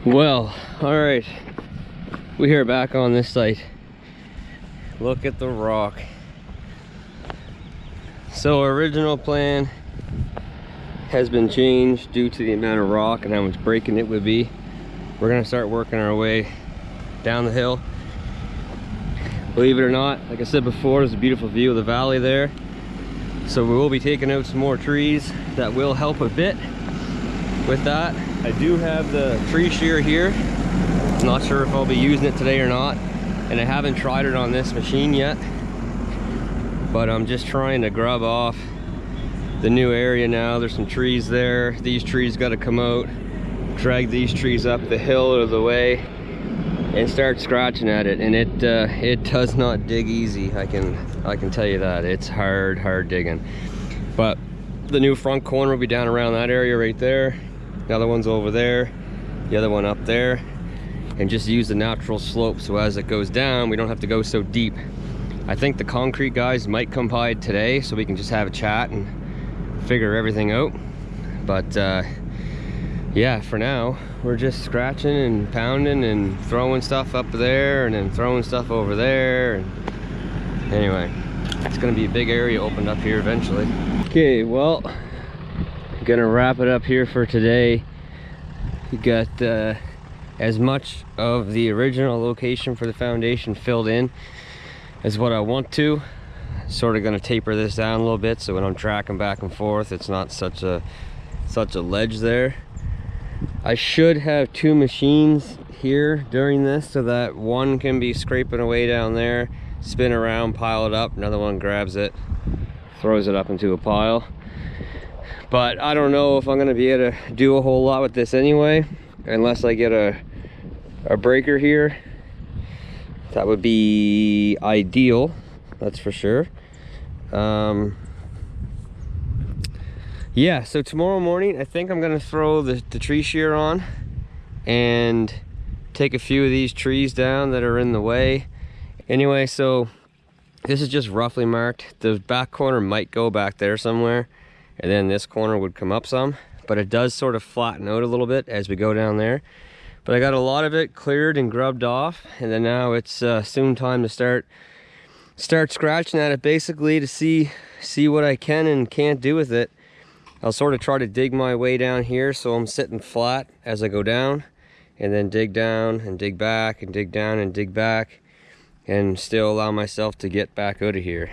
Well, all right, we are back on this site. Look at the rock. So original plan has been changed due to the amount of rock and how much breaking it would be. We're gonna start working our way down the hill. Believe it or not, like I said before, there's a beautiful view of the valley there. So we will be taking out some more trees. That will help a bit with that. I do have the tree shear here. I'm not sure if I'll be using it today or not, and I haven't tried it on this machine yet, but I'm just trying to grub off the new area now. There's some trees there. These trees got to come out, drag these trees up the hill or the way, and start scratching at it. And it does not dig easy. I can tell you that. It's hard digging. But the new front corner will be down around that area right there. The other one's over there, the other one up there, and just use the natural slope so as it goes down we don't have to go so deep. I think the concrete guys might come by today so we can just have a chat and figure everything out. But yeah, for now we're just scratching and pounding and throwing stuff up there and then throwing stuff over there. And anyway, it's gonna be a big area opened up here eventually. Okay, well, gonna wrap it up here for today. You got as much of the original location for the foundation filled in as what I want to. Sort of gonna taper this down a little bit so when I'm tracking back and forth it's not such a ledge there. I should have two machines here during this so that one can be scraping away down there, spin around, pile it up, another one grabs it, throws it up into a pile. But I don't know if I'm gonna be able to do a whole lot with this anyway, unless I get a breaker here. That would be ideal, that's for sure. Yeah, so tomorrow morning I think I'm gonna throw the tree shear on and take a few of these trees down that are in the way. Anyway, so this is just roughly marked. The back corner might go back there somewhere, and then this corner would come up some, but it does sort of flatten out a little bit as we go down there. But I got a lot of it cleared and grubbed off, and then now it's soon time to start scratching at it basically to see what I can and can't do with it. I'll sort of try to dig my way down here so I'm sitting flat as I go down, and then dig down and dig back and dig down and dig back, and still allow myself to get back out of here.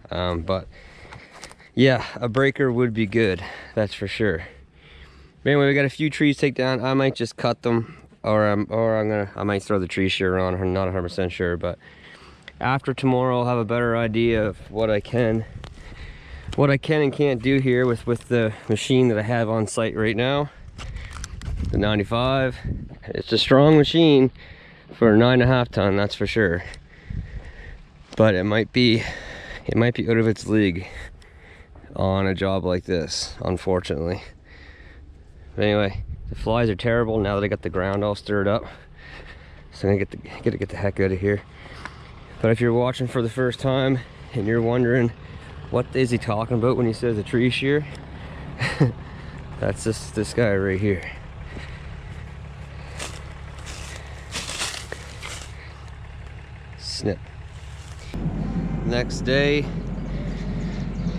But yeah, a breaker would be good, that's for sure. But anyway, we got a few trees to take down. I might just cut them, or I might throw the tree shear on. I'm not 100% sure, but after tomorrow I'll have a better idea of what I can and can't do here with the machine that I have on site right now, the 95. It's a strong machine for a 9.5 ton, that's for sure. But it might be out of its league on a job like this, unfortunately. But anyway, the flies are terrible now that I got the ground all stirred up, so I'm gonna get the heck out of here. But if you're watching for the first time and you're wondering what is he talking about when he says a tree shear, that's this guy right here. Snip. Next day,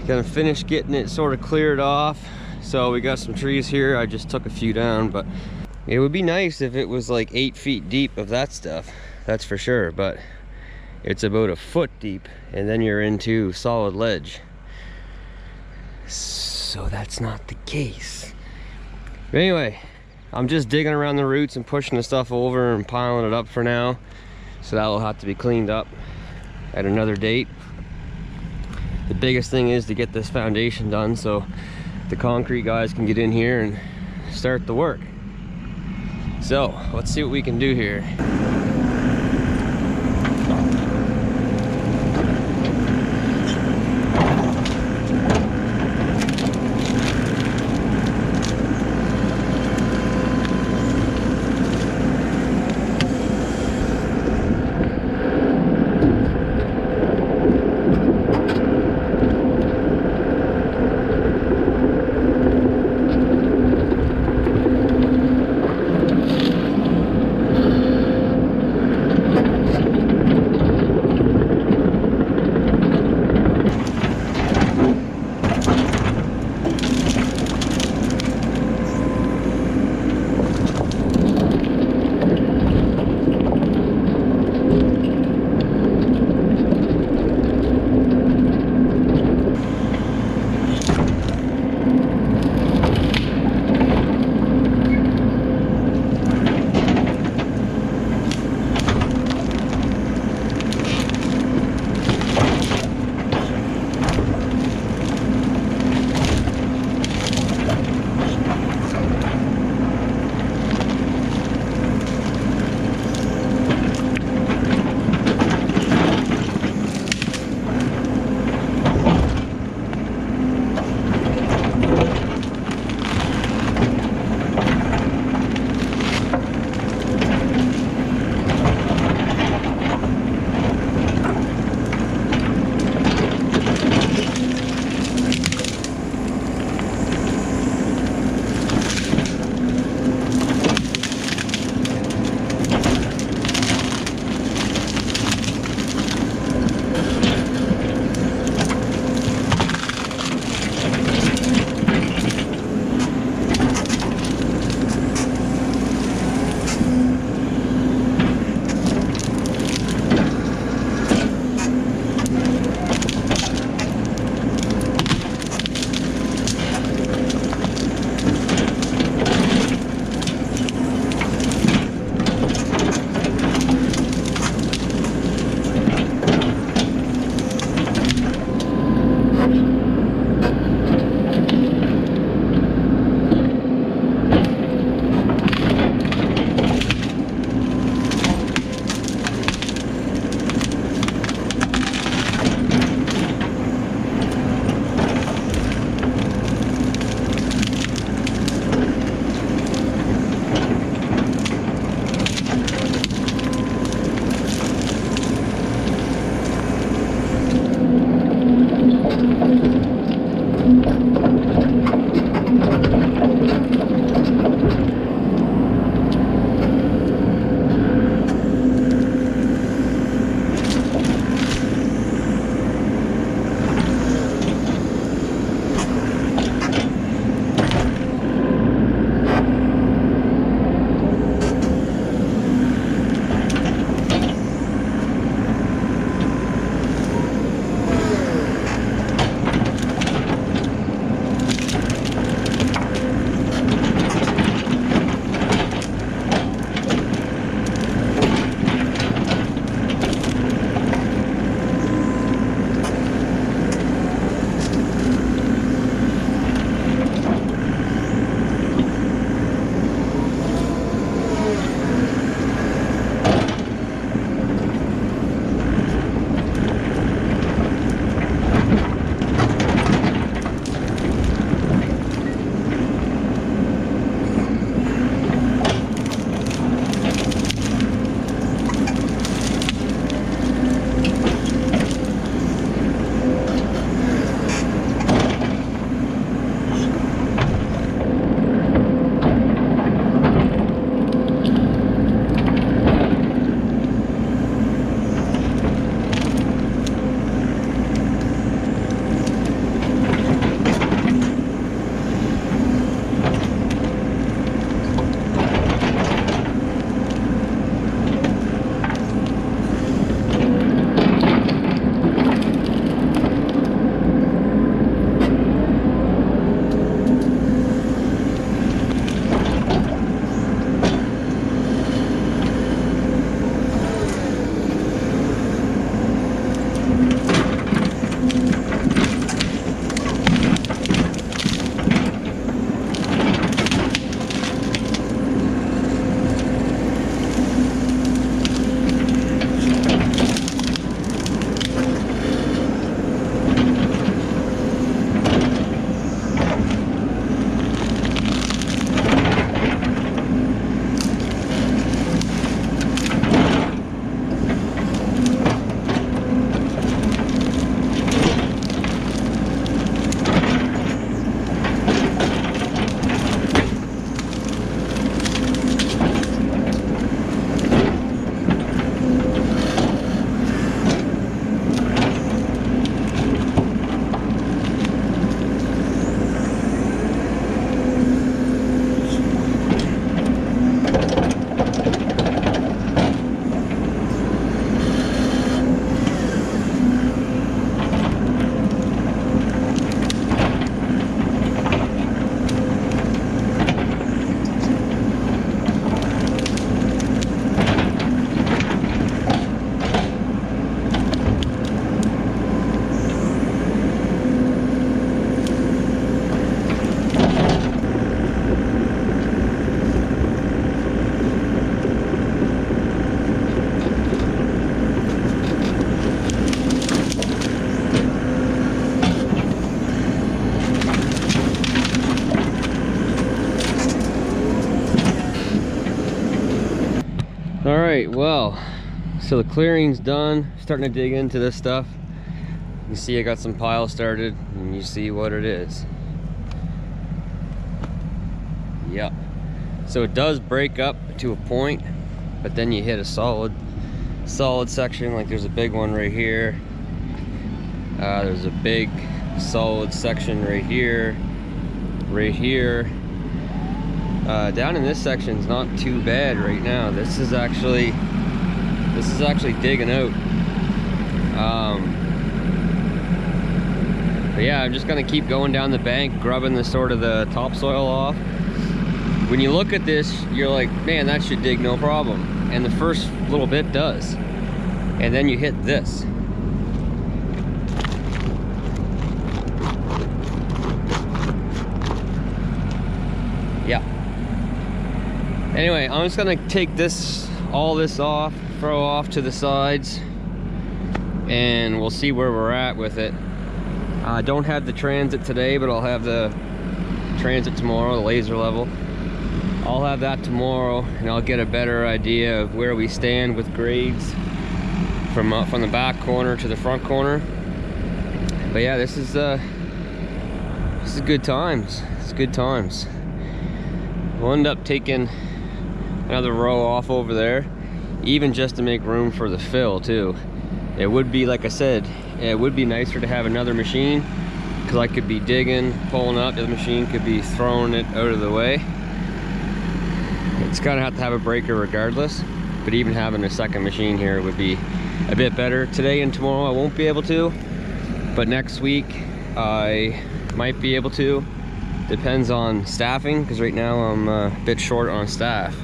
gonna finish getting it sort of cleared off. So we got some trees here. I just took a few down, but it would be nice if it was like 8 feet deep of that stuff, that's for sure. But it's about a foot deep, and then you're into solid ledge, so that's not the case. But anyway, I'm just digging around the roots and pushing the stuff over and piling it up for now, so that will have to be cleaned up at another date. The biggest thing is to get this foundation done so the concrete guys can get in here and start the work. So let's see what we can do here. All right, well, so the clearing's done. Starting to dig into this stuff. You see I got some piles started, and you see what it is. Yep. So it does break up to a point, but then you hit a solid section. Like there's a big one right here. There's a big solid section right here, right here. Down in this section is not too bad right now. This is actually digging out. But yeah, I'm just gonna keep going down the bank, grubbing the sort of the topsoil off. When you look at this, you're like, man, that should dig no problem. And the first little bit does. And then you hit this. Yeah. Anyway, I'm just gonna take all this off, throw off to the sides, and we'll see where we're at with it. I don't have the transit today, but I'll have the transit tomorrow, the laser level. I'll have that tomorrow, and I'll get a better idea of where we stand with grades from the back corner to the front corner. But yeah, this is good times. It's good times. We'll end up taking another row off over there, even just to make room for the fill too. It would be, like I said, it would be nicer to have another machine, because I could be digging, pulling up, the machine could be throwing it out of the way. It's gonna have to have a breaker regardless, but even having a second machine here would be a bit better. Today and tomorrow I won't be able to, but next week I might be able to. Depends on staffing, because right now I'm a bit short on staff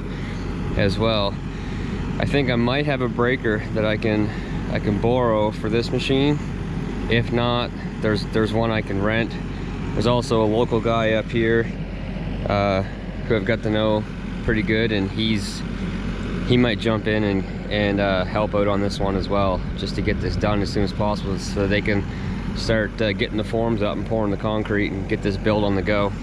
as well. I think I might have a breaker that I can borrow for this machine. If not, there's one I can rent. There's also a local guy up here who I've got to know pretty good, and he might jump in and help out on this one as well, just to get this done as soon as possible, so they can start getting the forms up and pouring the concrete and get this build on the go.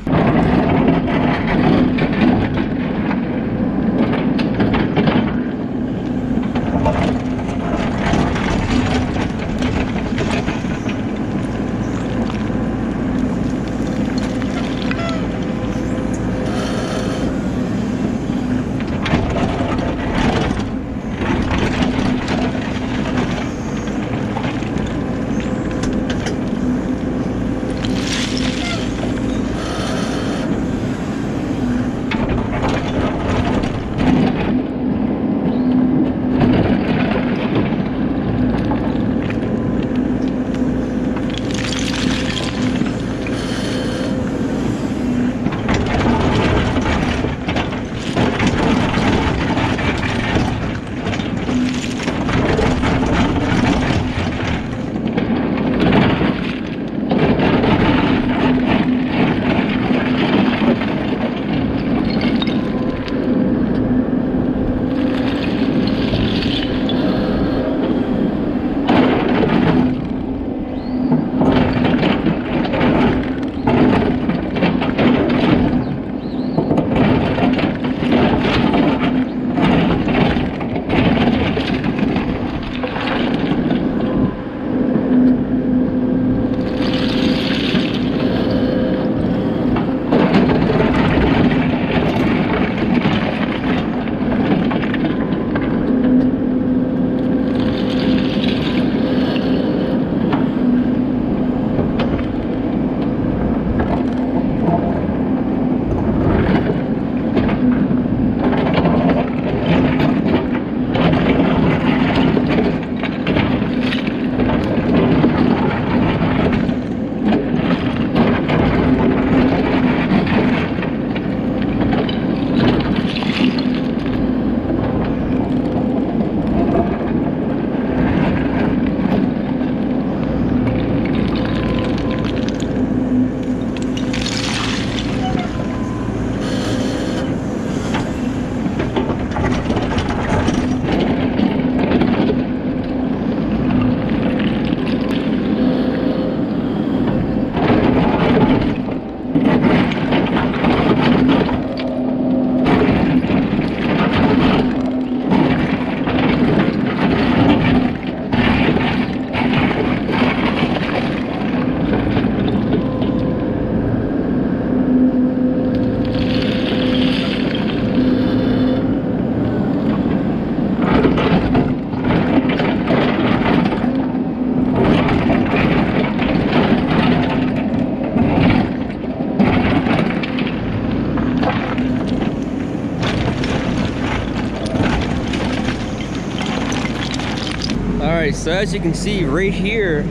Alright, so as you can see right here,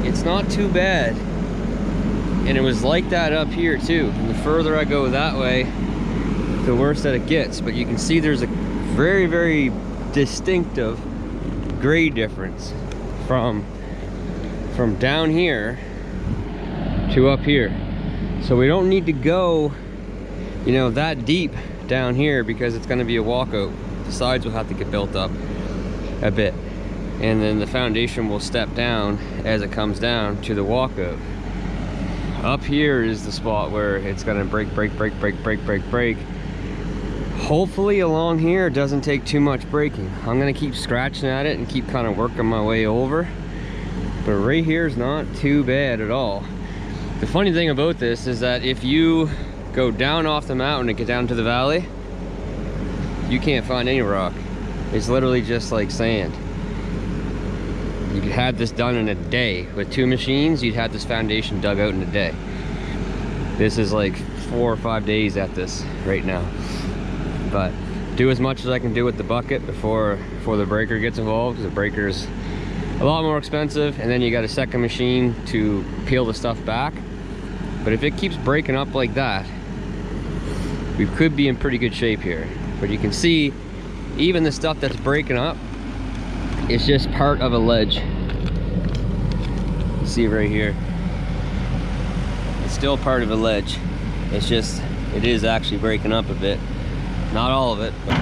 it's not too bad. And it was like that up here too. And the further I go that way, the worse that it gets. But you can see there's a very, very distinctive grade difference from down here to up here. So we don't need to go, you know, that deep down here because it's going to be a walkout. The sides will have to get built up a bit, and then the foundation will step down as it comes down to the walkout. Up here is the spot where it's going to break. Hopefully along here it doesn't take too much breaking. I'm going to keep scratching at it and keep kind of working my way over, but right here is not too bad at all. The funny thing about this is that if you go down off the mountain and get down to the valley, you can't find any rock. It's literally just like sand. You could have this done in a day. With 2 machines, you'd have this foundation dug out in a day. This is like 4 or 5 days at this right now. But do as much as I can do with the bucket before the breaker gets involved, because the breaker's a lot more expensive, and then you got a second machine to peel the stuff back. But if it keeps breaking up like that, we could be in pretty good shape here. But you can see, even the stuff that's breaking up, it's just part of a ledge. You see right here, it's still part of a ledge. It's just, it is actually breaking up a bit. Not all of it, but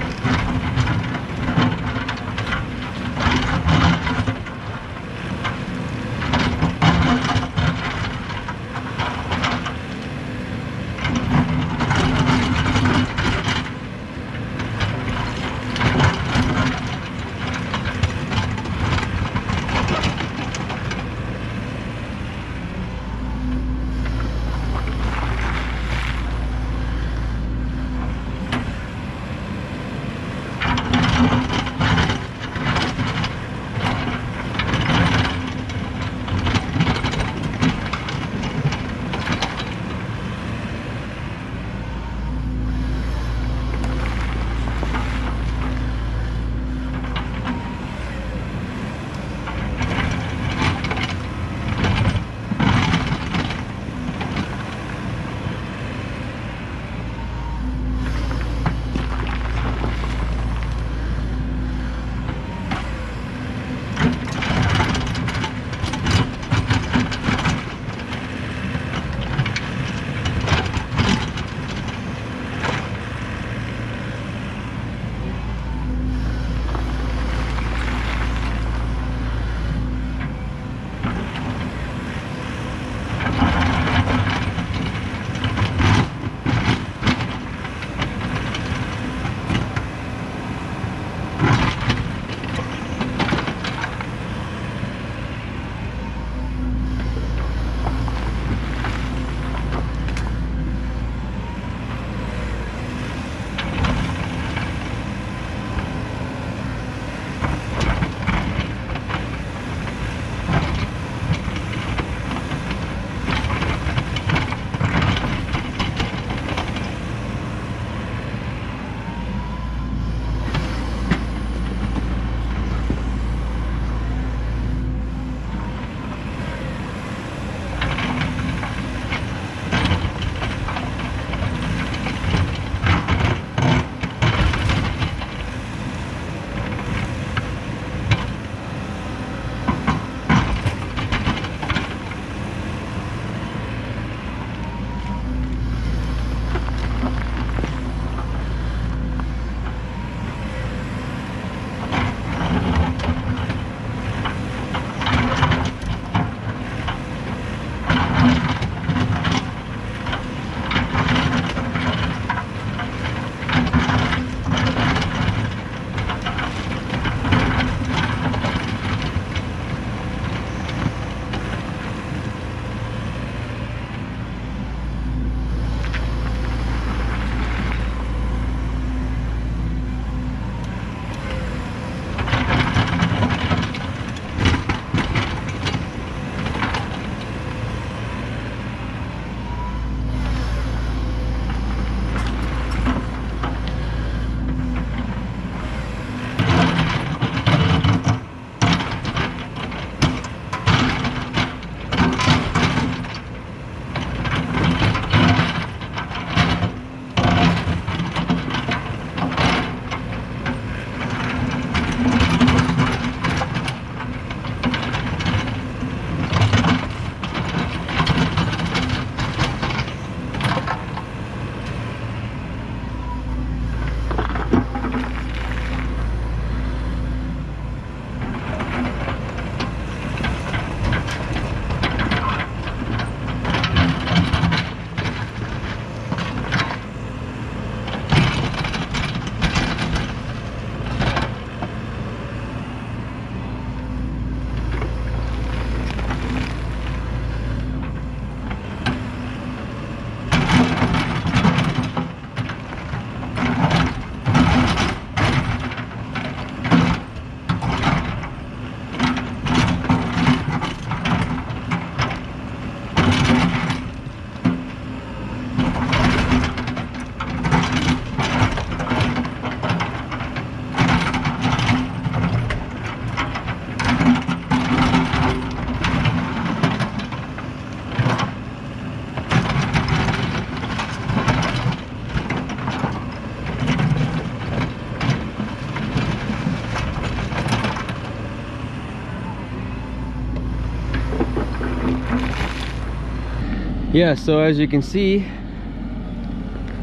Yeah, so as you can see,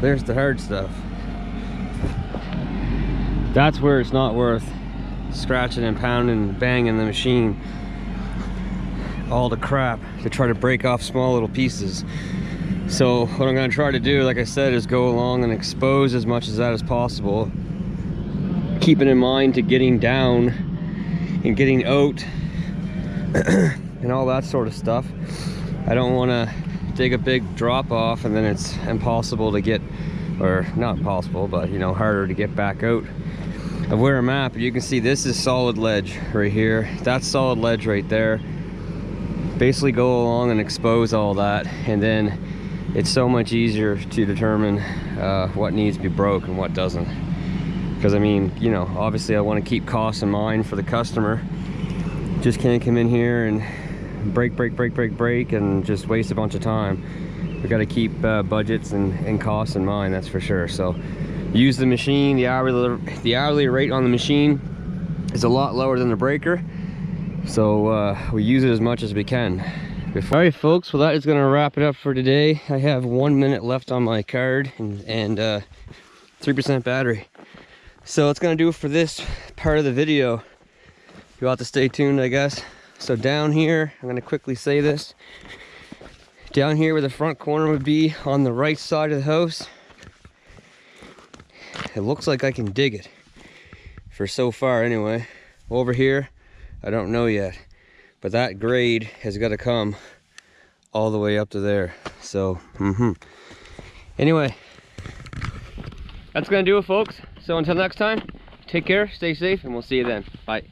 there's the hard stuff. That's where it's not worth scratching and pounding and banging the machine all the crap to try to break off small little pieces. So what I'm going to try to do, like I said, is go along and expose as much as that as possible, keeping in mind to getting down and getting out and all that sort of stuff. I don't want to dig a big drop off and then it's impossible to get, or not impossible, but you know, harder to get back out of where I'm at. But you can see this is solid ledge right here. That's solid ledge right there. Basically go along and expose all that, and then it's so much easier to determine what needs to be broke and what doesn't. Because I mean, you know, obviously I want to keep costs in mind for the customer. Just can't come in here and break and just waste a bunch of time. We got to keep budgets and costs in mind, that's for sure. So use the machine. The hourly rate on the machine is a lot lower than the breaker, so we use it as much as we can. All right folks, well that is going to wrap it up for today. I have 1 minute left on my card and 3% battery, so it's going to do it for this part of the video. You'll have to stay tuned, I guess. So down here, I'm going to quickly say this, down here where the front corner would be on the right side of the house, it looks like I can dig it, for so far anyway. Over here, I don't know yet, but that grade has got to come all the way up to there. So anyway, that's gonna do it folks. So until next time, take care, stay safe, and we'll see you then. Bye.